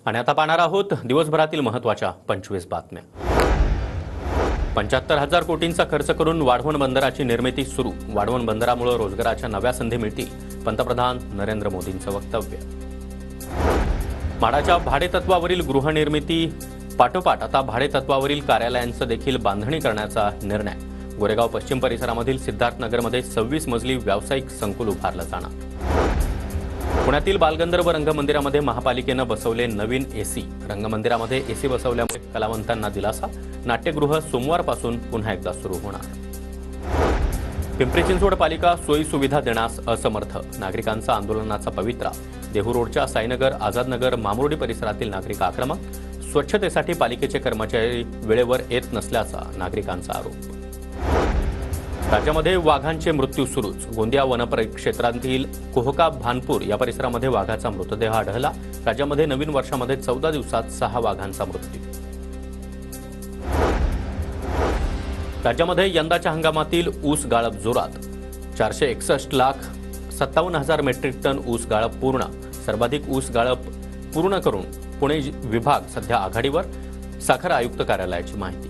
आणि आता पाहणार आहोत दिवसभरातील महत्त्वाच्या 25 बातम्या। 75,000 कोटींचा खर्च करून वाढवण बंदराची निर्मिती सुरू। वाढवण बंदरामुळे रोजगाराच्या नव्या संधी मिळतील, पंतप्रधान नरेंद्र मोदींचं वक्तव्य। माडाच्या भाडेतत्वावरील गृहनिर्मिती पाठोपाठ आता भाडेतत्वावरील कार्यालयांचं देखील बांधणी करण्याचा निर्णय। गोरेगाव पश्चिम परिसरामधील सिद्धार्थनगरमध्ये 26 मजली व्यावसायिक संकुल उभारलं जाणार। पुण्यातील बालगंधर्व रंगमंदिरामध्ये महापालिकेनं बसवले नवीन एसी। रंगमंदिरामध्ये एसी बसवल्यामुळे कलावंतांना दिलासा। नाट्यगृह सोमवारपासून पुन्हा एकदा सुरू होणार। पिंपरी चिंचवड पालिका सोयी सुविधा देण्यास असमर्थ। नागरिकांचा आंदोलनाचा पवित्रा। देहू रोडच्या साईनगर, आझादनगर, मामुर्डी परिसरातील नागरिक आक्रमक। स्वच्छतेसाठी पालिकेचे कर्मचारी वेळेवर येत नसल्याचा नागरिकांचा आरोप। राज्यामध्ये वाघांचे मृत्यू सुरूच। गोंदिया वनपरिक्षेत्रातील कोहका भानपूर या परिसरामध्ये वाघाचा मृतदेह आढळला। राज्यामध्ये नवीन वर्षामध्ये 14 दिवसात 6 वाघांचा मृत्यू। राज्यामध्ये यंदाच्या हंगामातील ऊस गाळप जोरात। 461,57,000 मेट्रिक टन ऊस गाळप पूर्ण। सर्वाधिक ऊस गाळप पूर्ण करून पुणे विभाग सध्या आघाडीवर। साखर आयुक्त कार्यालयाची माहिती।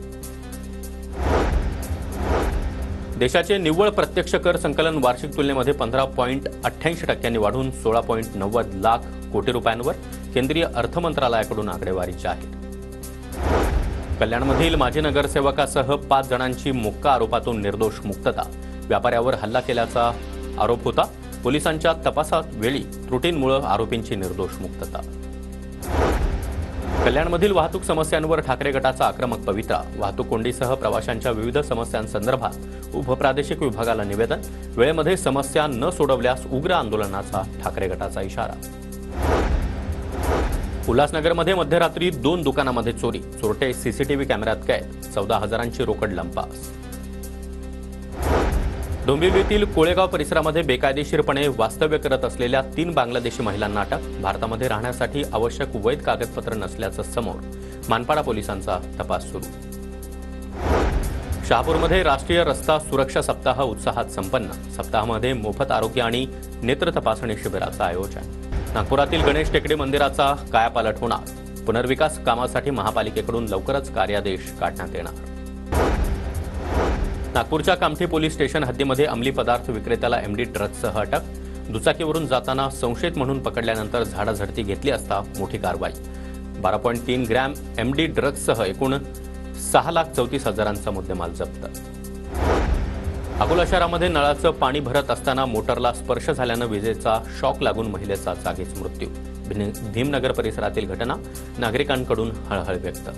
देशाचे निव्वळ प्रत्यक्ष कर संकलन वार्षिक तुलनेमध्ये 15.88% वाढून 16.90 लाख कोटी रुपयांवर। केंद्रीय अर्थ मंत्रालयाकडून आकडेवारी जाहीर। कल्याणमधील माजी नगरसेवकासह 5 जणांची मोक्का आरोपातून निर्दोष मुक्तता। व्यापाऱ्यावर हल्ला केल्याचा आरोप होता। पोलिसांच्या तपासात वेळी त्रुटींमुळे आरोपींची निर्दोष मुक्तता। कल्याणमधील वाहतूक समस्यांवर ठाकरे गटाचा आक्रमक पवित्रा। वाहतूक कोंडीसह प्रवाशांच्या विविध समस्यांसंदर्भात उपप्रादेशिक विभागाला निवेदन। वेळेमध्ये समस्या न सोडवल्यास उग्र आंदोलनाचा ठाकरे गटाचा इशारा। उल्हासनगरमध्ये मध्यरात्री 2 दुकानामध्ये चोरी। चोरटे सीसीटीव्ही कॅमेऱ्यात कैद। 14,000ची रोकड लंपास। डोंबिवलीतील कोळेगाव परिसरामध्ये बेकायदेशीरपणे वास्तव्य करत असलेल्या 3 बांगलादेशी महिलांना अटक। भारतामध्ये राहण्यासाठी आवश्यक वैध कागदपत्र नसल्याचं समोर। मानपाडा पोलिसांचा तपास सुरू। शहापूरमध्ये राष्ट्रीय रस्ता सुरक्षा सप्ताह उत्साहात संपन्न। सप्ताहामध्ये मोफत आरोग्य आणि नेत्र तपासणी शिबिराचं आयोजन। नागपुरातील गणेश टेकडी मंदिराचा कायापालट होणार। पुनर्विकास कामासाठी महापालिकेकडून लवकरच कार्यादेश काढण्यात येणार। नागपूरच्या कामठी पोलीस स्टेशन हद्दीमध्ये अंमली पदार्थ विक्रेत्याला एमडी ड्रग्जसह अटक। दुचाकीवरून जाताना संशयित म्हणून पकडल्यानंतर झाडाझडती घेतली असता मोठी कारवाई। 12.3 ग्रॅम एमडी ड्रग्जसह एकूण 6,34,000चा मुद्देमाल जप्त। अकोला शहरामध्ये नळाचं पाणी भरत असताना मोटरला स्पर्श झाल्यानं विजेचा शॉक लागून महिलेचा जागीच मृत्यू। भीमनगर परिसरातील घटना। नागरिकांकडून हळहळ व्यक्त।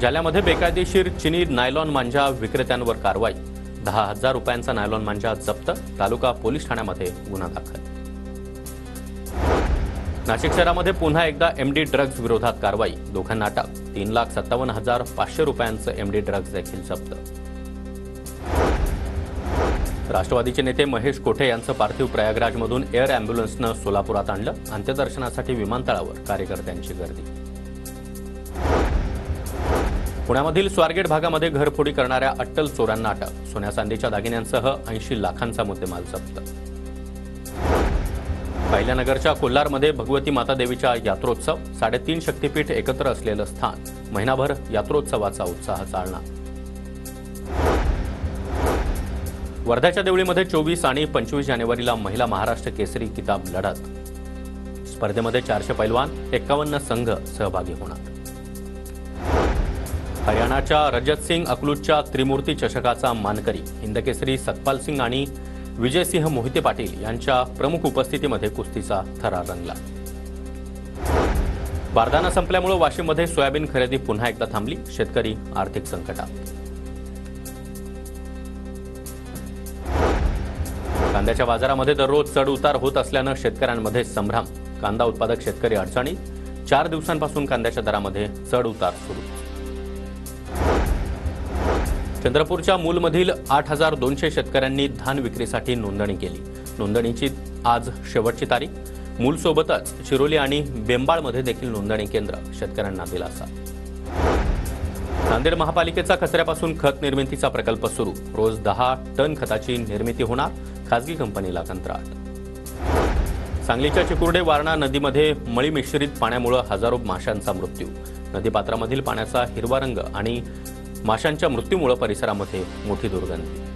जालन्यामध्ये बेकायदेशीर चिनी नायलॉन मांजा विक्रेत्यांवर कारवाई। 10,000 रुपयांचा नायलॉन मांजा जप्त। तालुका पोलीस ठाण्यामध्ये गुन्हा दाखल। नाशिक शहरामध्ये पुन्हा एकदा एमडी ड्रग्ज विरोधात कारवाई। दोघांना अटक। 3,57,500 रुपयांचं एमडी ड्रग्ज देखील जप्त। राष्ट्रवादीचे नेते महेश कोठे यांचं पार्थिव प्रयागराजमधून एअर अँब्युलन्सनं सोलापुरात आणलं। अंत्यदर्शनासाठी विमानतळावर कार्यकर्त्यांची गर्दी। पुण्यामधील स्वारगेट भागामध्ये घरफोडी करणाऱ्या अट्टल चोरांना अटक। सोन्या चांदीच्या दागिन्यांसह 80 लाखांचा मुद्देमाल जप्त। पहिल्यानगरच्या कोल्हारमध्ये भगवती माता देवीच्या यात्रोत्सव। 3.5 शक्तीपीठ एकत्र असलेलं स्थान। महिनाभर यात्रोत्सवाचा उत्साह चालणार। वर्ध्याच्या देवळीमध्ये 24 आणि 25 जानेवारीला महिला महाराष्ट्र केसरी किताब लढत। स्पर्धेमध्ये 400 पैलवान, 51 संघ सहभागी होणार। हरियाणाच्या रजत सिंग अकलूजच्या त्रिमूर्ती चषकाचा मानकरी। हिंदकेसरी सतपाल सिंग आणि विजयसिंह मोहिते पाटील यांच्या प्रमुख उपस्थितीमध्ये कुस्तीचा थरार रंगला। बारदाना संपल्यामुळे वाशिममध्ये सोयाबीन खरेदी पुन्हा एकदा थांबली। शेतकरी आर्थिक संकटात। कांद्याच्या बाजारामध्ये दररोज चढ उतार होत असल्यानं शेतकऱ्यांमध्ये संभ्रम। कांदा उत्पादक शेतकरी अडचणीत। 4 दिवसांपासून कांद्याच्या दरामध्ये चढ उतार सुरू। चंद्रपूरच्या मूलमधील 8,200 शेतकऱ्यांनी धान विक्रीसाठी नोंदणी केली। नोंदणीची आज शेवटची तारीख। मूलसोबतच चिरोली आणि बेंबाळमध्ये देखील नोंदणी केंद्र। शेतकऱ्यांना दिलासा। नांदेड महापालिकेचा कचऱ्यापासून खत निर्मितीचा प्रकल्प सुरू। रोज 10 टन खताची निर्मिती होणार। खासगी कंपनीला कंत्राट। सांगलीच्या चिकुर्डे वारणा नदीमध्ये मळी मिश्रित पाण्यामुळे हजारो माशांचा मृत्यू। नदीपात्रामधील पाण्याचा हिरवा रंग आणि माशांच्या मृत्यूमुळे परिसरामध्ये मोठी दुर्गंधी।